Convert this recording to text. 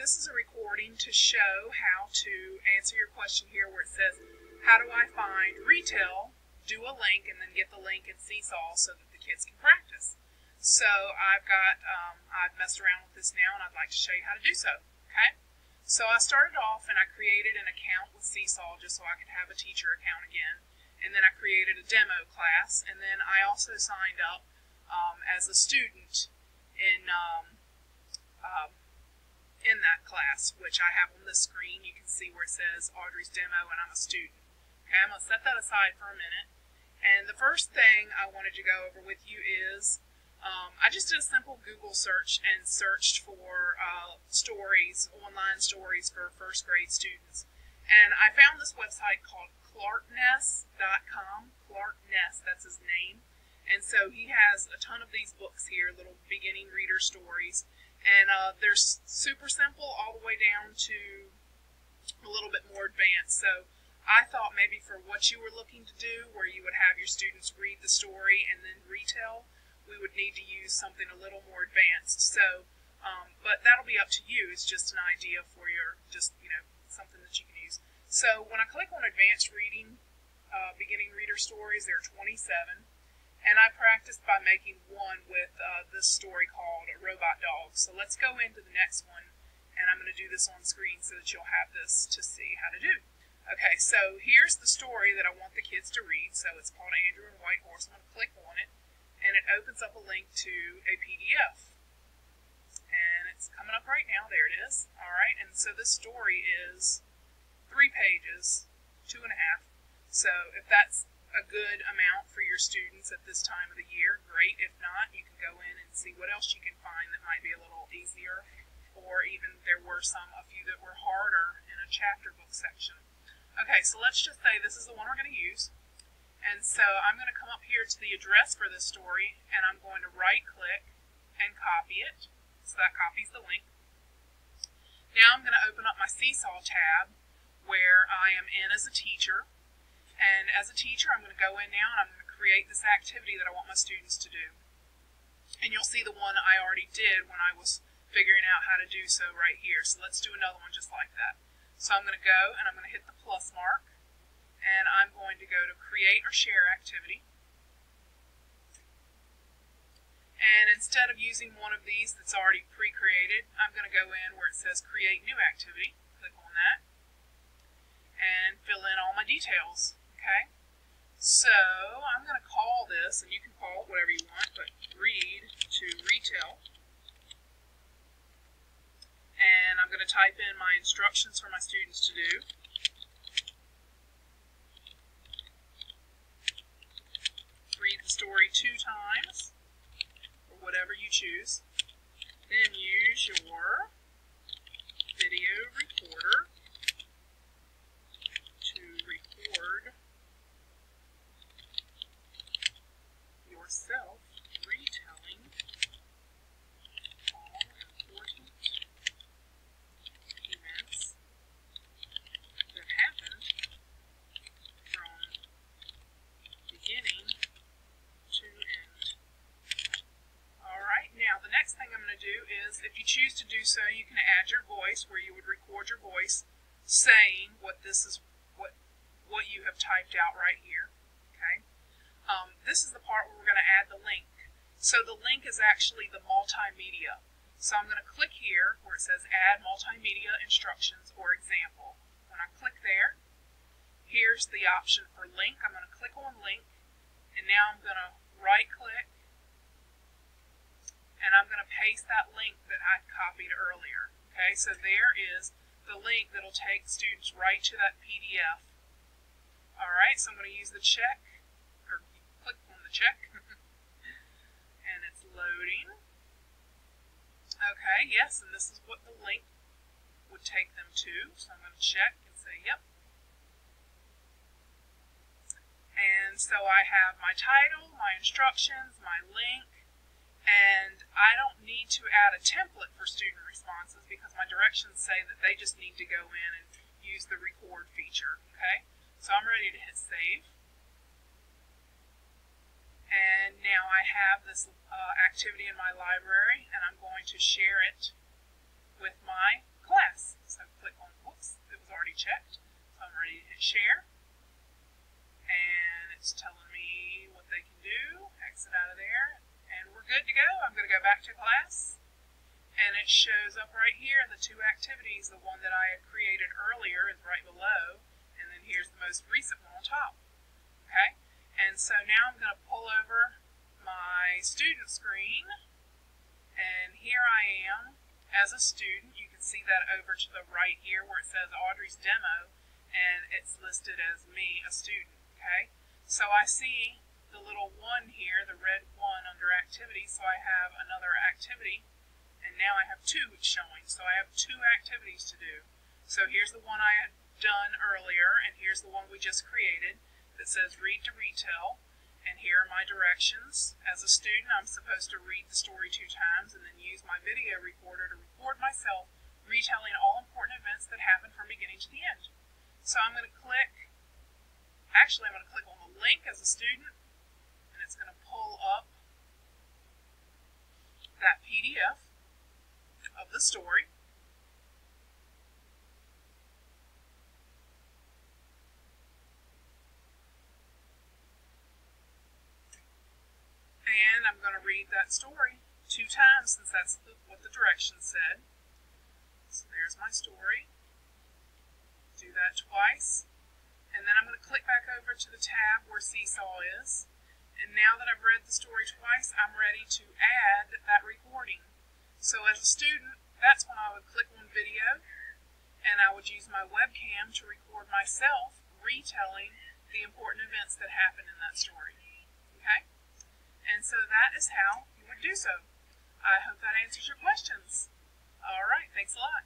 this is a recording to show how to answer your question here where it says, how do I find Retell, do a link, and then get the link in SeeSaw so that the kids can practice. So I've messed around with this now, and I'd like to show you how to do so, okay? So I started off and I created an account with SeeSaw just so I could have a teacher account again. And then I created a demo class, and then I also signed up as a student in that class, which I have on the screen. You can see where it says Audrey's Demo and I'm a student. Okay, I'm going to set that aside for a minute. And the first thing I wanted to go over with you is I just did a simple Google search and searched for stories, online stories for first grade students. And I found this website called clarkness.com. Clark Ness, that's his name. And so he has a ton of these books here, little beginning reader stories. And they're super simple all the way down to a little bit more advanced. So I thought maybe for what you were looking to do, where you would have your students read the story and then retell, we would need to use something a little more advanced. So, but that'll be up to you. It's just an idea for your, something that you can use. So when I click on advanced reading, beginning reader stories, there are 27. And I practiced by making one with this story called A Robot Dog. So let's go into the next one, and I'm going to do this on screen so that you'll have this to see how to do. Okay, so here's the story that I want the kids to read. So it's called Andrew and White Horse. I'm going to click on it, and it opens up a link to a PDF. And it's coming up right now. There it is. All right, and so this story is 3 pages, 2.5. So if that's a good amount for your students at this time of the year, great. If not, you can go in and see what else you can find that might be a little easier, or even there were a few that were harder in a chapter book section. Okay, so let's just say this is the one we're going to use. And so I'm going to come up here to the address for this story, and I'm going to right click and copy it. So that copies the link. Now I'm going to open up my SeeSaw tab where I am in as a teacher. And as a teacher, I'm going to go in now and I'm going to create this activity that I want my students to do. And you'll see the one I already did when I was figuring out how to do so right here. So let's do another one just like that. So I'm going to go and I'm going to hit the plus mark. And I'm going to go to create or share activity. And instead of using one of these that's already pre-created, I'm going to go in where it says create new activity. Click on that. And fill in all my details. Okay, so I'm going to call this, and you can call it whatever you want, but read to retell. And I'm going to type in my instructions for my students to do. Read the story 2 times, or whatever you choose. Then use your video recorder to record yourself retelling all important events that happened from beginning to end. Alright, now the next thing I'm going to do is, if you choose to do so, you can add your voice, where you would record your voice saying what you have typed out right here. Okay. This is the part where we're going to add the link. So the link is actually the multimedia. So I'm going to click here where it says add multimedia instructions or example. When I click there, here's the option for link. I'm going to click on link, and now I'm going to right click, and I'm going to paste that link that I copied earlier. Okay, so there is the link that'll take students right to that PDF. Alright, so I'm going to use the check, or click on the check, and it's loading. Okay, yes, and this is what the link would take them to, so I'm going to check and say, yep. And so I have my title, my instructions, my link, and I don't need to add a template for student responses because my directions say that they just need to go in and use the record feature, okay? So I'm ready to hit save. And now I have this activity in my library, and I'm going to share it with my class. checked. So I'm ready to hit share. And it's telling me what they can do. Exit out of there. And we're good to go. I'm going to go back to class. And it shows up right here, the two activities. The one that I had created earlier is right below. And then here's the most recent one on top. Okay? And so now I'm going to pull over my student screen. And here I am as a student. You can see that over to the right here where it says Audrey's Demo, and it's listed as me, a student, okay? So I see the little 1 here, the red 1 under activity, so I have another activity, and now I have 2 showing, so I have 2 activities to do. So here's the one I had done earlier, and here's the one we just created that says Read to Retell. And here are my directions. As a student, I'm supposed to read the story 2 times and then use my video recorder to record myself retelling all important events that happened from beginning to the end. So I'm going to click, I'm going to click on the link as a student, and it's going to pull up that PDF of the story. And I'm going to read that story 2 times since that's what the directions said. So there's my story. Do that twice. And then I'm going to click back over to the tab where SeeSaw is. And now that I've read the story twice, I'm ready to add that recording. So as a student, that's when I would click on video, and I would use my webcam to record myself retelling the important events that happened in that story. Okay? And so that is how you would do so. I hope that answers your questions. All right, thanks a lot.